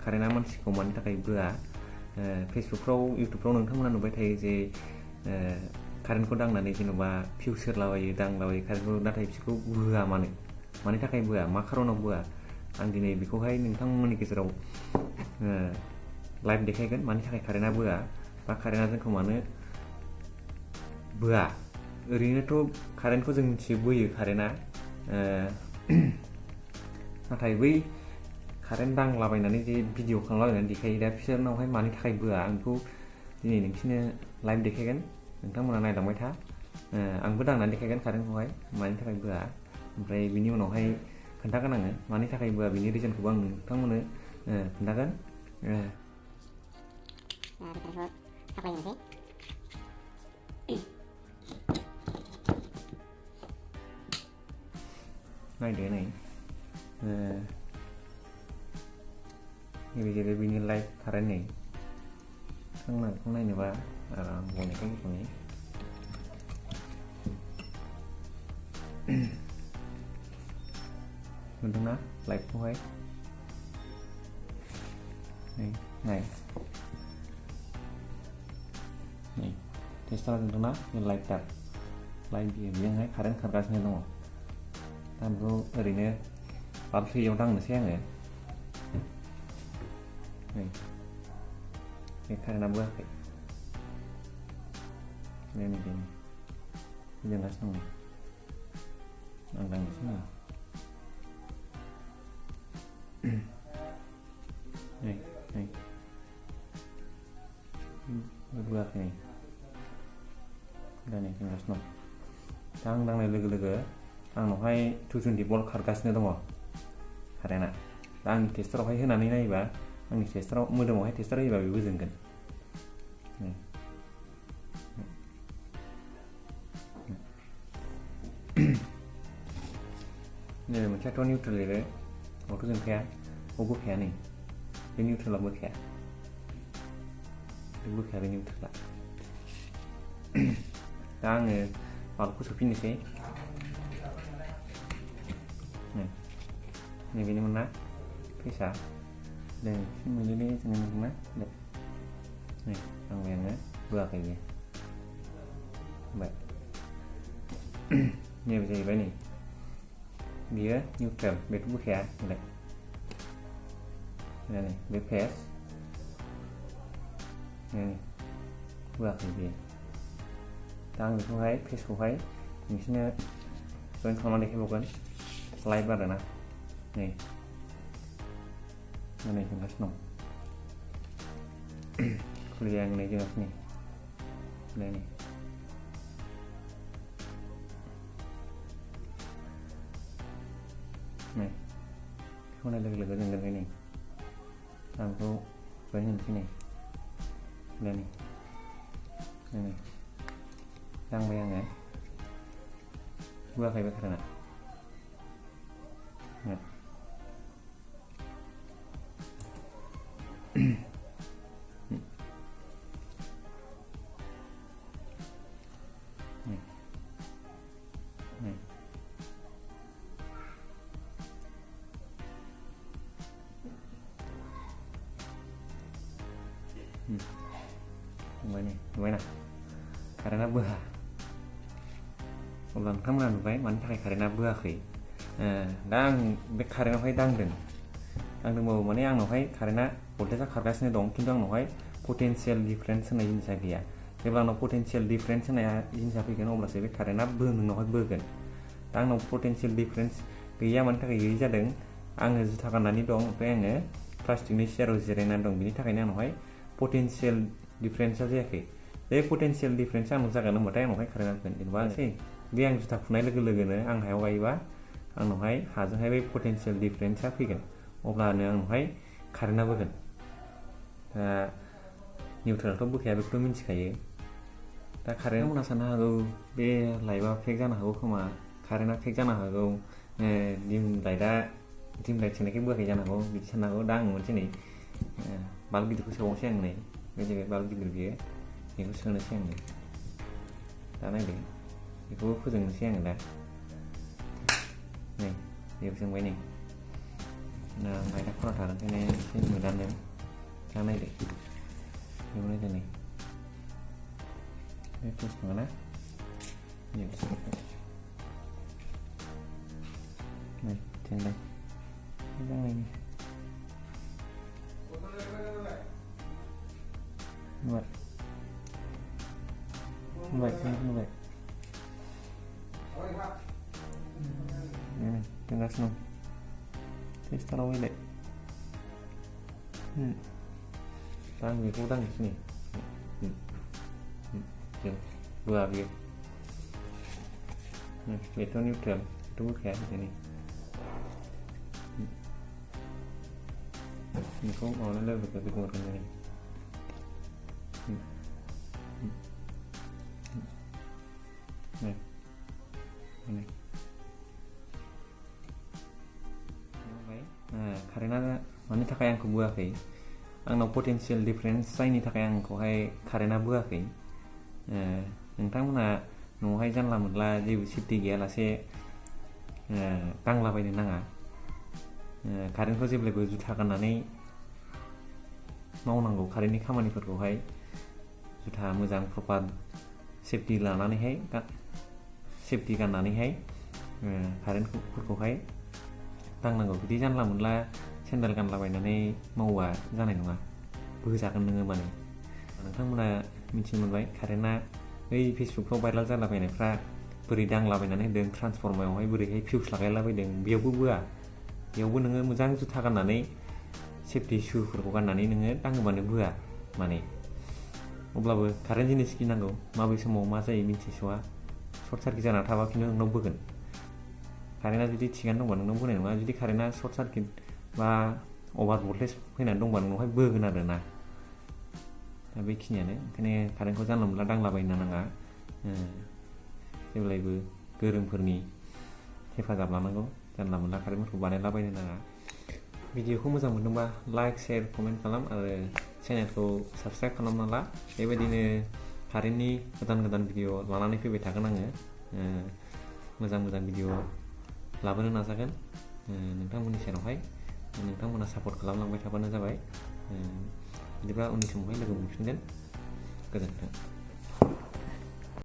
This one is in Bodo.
कारेन्टआ मानसिखौ मानि थाखाय बोआ फेसबुकफ्राव इउटुबफ्राव नोंथांमोना नुबाय थायो जे कारेन्टखौ दांनानै जेन'बा फिउस होलाबायो दांलाबायो कारेन्टखौ नाथाय बिसोरखौ बोआ मानि थाखाय बोआ मा खारनाव बोआ आं दिनै बेखौहाय नोंथांमोननि गेजेराव लाइभ देखायगोन मानि थाखाय कारेन्टआ बोआ बा कारेन्टआ जोंखौ मानो बोआ ओरैनोथ' कारेन्टखौ जों मिथियो बोयो कारेन्टआ नाथाय बै कारेन्ट दांलाबायनानै जे भिडिअ खालामलाबायनानै देखायो दा बिसोरनावहाय मानि थाखाय बोआ आं बेखौ दिनै नोंसिनो लाइभ देखायगोन नोंथांमोना नायलांबाय था आंबो दांनानै देखायगोन कारेन्टखौहाय मानि थाखाय बोआ ओमफ्राय बिनि उनावहाय खोन्थागोन आङो मानि थाखाय बोआ बिनि रिजनखौबो आं नोंथांमोननो खोन्थागोन नायदो नै नैबे जेरै बिनि लाइभ कारेन्ट नै नोंथांमोना बेखौ नायनोबा आराम बनायखौ बुथुमनि नुदोंना लाइभखौहाय नाय टेस्टार नुदोंना बे लाइभटार लाइभ बेजोंहाय कारेन्ट खारगासिनो दङ दा बेखौ ओरैनो बाल्ब सुइयाव दांनोसै आङो नै बे कारेन्टआ बोआखै नै जोंगासिनो दङ आं दांनोसै ना नै बोआखै नै दा नै जोंगासिनो दं दा आं दांनाय लोगो लोगो आंनावहाय 220 भल्ट खारगासिनो दङ कारेन्टआ दा आंनि टेस्टारावहाय होनानै नायोबा आंनि टेस्टाराव मोदोमावहाय टेस्टार होयोबा बेबो जोंगोन नै मोनसेयाथ' निउट्रेल लिरो बेयावथ' जोंखाया बेयाव बोखाया नै बे निउट्रेला बोखाया बे निउट्रेला दा आङो बाल्बखौ सोफिननोसै नैबेनोमोन ना फैसा दे मोनोलै जोङो नुदोंना दे नै आंबाय आङो बोआखै बे होनबाय नैबे जाहैबाय नै बियो निउट्रेल बेथ' बोखाया होनलाय नै बे फेस बोआखै बेयो दा आं बेखौहाय फेसखौहाय नोंसिनो जइन खालामनानै देखायबावगोन लाइभ आरोना नै जोंगासिनो दं खुलिया आं नै जोंगासिनो नै बेखौ नाय लोगो लोगो जोंगोन नै आं बेखौ जइन होनोसै नै दांबाय आङो बोआखै बे कारेन्टआ नुबाय ना कारेन्टआ बोआ अब्ला नोंथांमोना नुबाय मानि थाखाय कारेन्टआ बोआखै दा आं बे कारेन्टआवहाय दांदोंबाबो माने आंनावहाय कारेन्टआ भल्टेजआ खारगासिनो दं खिन्थु आंनावहाय पटेनशियेल डिफारेन्स होननाय जिनिसा गैया जेब्ला आंनाव पटेनशियेल डिफारेन्स होननाय जिनिसा फैगोन अब्लासो बे कारेन्टआ नोंनावहाय बोगोन दा आंनाव पटेनशियेल डिफारेन्स गैया मानि थाखाय गैयै जादों आङो जुथा गाननानै दं ओमफ्राय आङो प्लास्टिकनि चेयाराव जिरायनानै दं बिनि थाखायनो आंनावहाय पटेनशियेल डिफारेन्सआ जायाखै बे पटेनशियेल डिफारेन्सआ आंनाव जागोन होनबाथाय आंनावहाय कारेन्टआ फैगोन जेनेबा बे आं जुथा खुनाय लोगो लोगोनो आं हायाव गायोबा आंनावहाय हाजोंहाय बे पटेनशियेल डिफारेन्सआ फैगोन अब्लानो आंनावहाय कारेन्टआ बोगोन दा निउट्रेलाथ' बोखाया बेखौथ' मिथिखायो दा कारेन्ट मोना साननो हागौ बे लाइभआ फेक जानो हागौ खोमा कारेन्टआ फेक जानो हागौ डिम लाइट सोनायखाय बोआखै जानो हागौ बिदि साननो हागौ दा आं मोनसे नै बाल्ब गिदिरखौ सोबावनोसै आं नै बे जाहैबाय बाल्ब गिदिर बियो बेखौ सोनोसै आङो दा नायदो बेखौबो फोजोंनोसै आङो दा नै बेबो जोंबाय नै Mày đã có thằng cái này cái người đàn em sang đây để yêu lấy cái này đây tôi xuống nè nhiều này trên đây cái răng này như vậy như vậy như vậy này trên das não Thế taruh ini. Tang ni kurang di sini. Dua lagi. Itu neutral, itu kayak ini. Ini kok mau lebih ke timur ini. Nih. Ini. Karena मानि थाखाय आंखौ बुआखै आंनाव पोटेन्शियल डिफारेन्स जायनि थाखाय आंखौहाय कारेन्टआ बुआखै नोंथांमोना न'आवहाय जानला मोनला जेबो सेफटि गैयालासे दांलाबायनो नाङा कारेन्टखौ जेब्लायबो जुथा गाननानै मावनांगौ कारेन्टनि खामानिफोरखौहाय जुथा मोजां प्रपार सेफटि लानानैहाय सेफटि गाननानैहाय कारेन्टफोरखौहाय दांनांगौ बिदि जानला मोनला सेन्देल गानलाबायनानै माववा जानाय नङा बोजागोन नोङो माने नोंथांमोना मिथिनो मोनबाय कारेन्टआ बै फेसबुकफ्राव भाइराल जालाबायनायफ्रा बोरै दांलाबायनानै होदों ट्रान्सफर्मायावहाय बोरैहाय फिउस लागायलाबायदों बेयावबो बोआ बेयावबो नोङो मोजां जुथा गाननानै सेफटि शुफोरखौ गाननानै नोङो दाङोबानो बोआ माने अब्लाबो कारेन्ट जिनिस गिनांगौ माबे समाव मा जायो मिथिस'आ सर्ट सार्किट जाना थाबा खिन्थु नोंनाव बोगोन कारेन्टआ जुदि थिगानो दंबा नोंनाव बोनाय नङा जुदि कारेन्टआ सर्ट सार्किट बा अभार भल्टेज फैनानै दंबा नोंनावहाय बोगोन आरो ना दा बेखिनियानो ओंखायनो कारेन्टखौ जानला मोनला दांलाबायनो नाङा जेब्लायबो गोरोंफोरनि हेफाजाब लानांगौ जानला मोनला कारेन्टफोरखौ बानायलाबायनो नाङा भिडिअखौ मोजां मोनदोंबा लाइक शेयार कमेन्ट खालाम आरो चेनेलखौ साबस्क्राइब खालामना ला बेबायदिनो कारेन्टनि गोदान भिडिअ लानानै फैबाय थागोन आङो मोजां भिडिअ लाबोनो नाजागोन नोंथांमोननि सेरावहाय नोंथांमोना सापर्ट खालामलांबाय थाबानो जाबाय बिदिब्ला उननि समावहाय लोगो मोनफिनगोन गोजोन्थों